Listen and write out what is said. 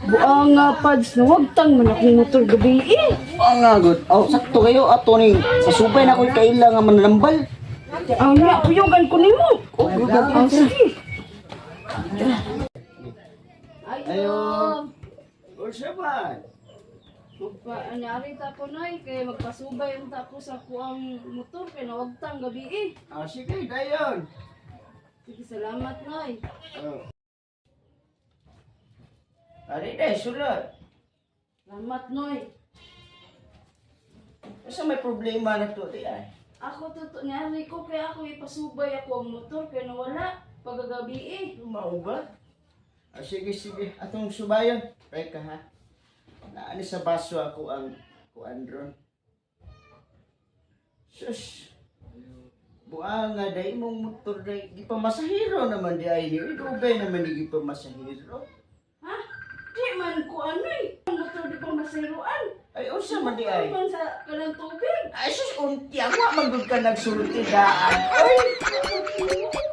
Buang nga pads na wag tang man akong motor gabi eh. Ang agad. Oh, sakto kayo ato ni sa subay na ko'y kaila nga mananambal. Ang niya, puyugan ko nimo. Oh, gugad Ang sige. Ayo. Ursa ba? Anyari ta ko noy kay magpasubay ang tako sa kuang motor kay nawagtang gabi eh. Ah, sige, dayon. Sige, salamat noy. Oh. Ari day sulat. Salamat noy. Asa may problema na to di ay? Ako nyari ko kay ako ipasubay ako ang motor kay nawala pagagabi eh. Mao ba? Ah, sige, sige. Atong subayon. Teka ha. Naani sa baso ako ang kuandron. Sus. Buang nga day mong motor day. Di pa masahiro naman di ay ni. Dugay naman di pa masahiro. Ha? Di man ko ano eh. Ang motor di pa masiruan. Ay, unsa man di ay? Ay man sa kanang tubig. Ay, sus, unti ako. Magod ka nagsulti daan. Ay!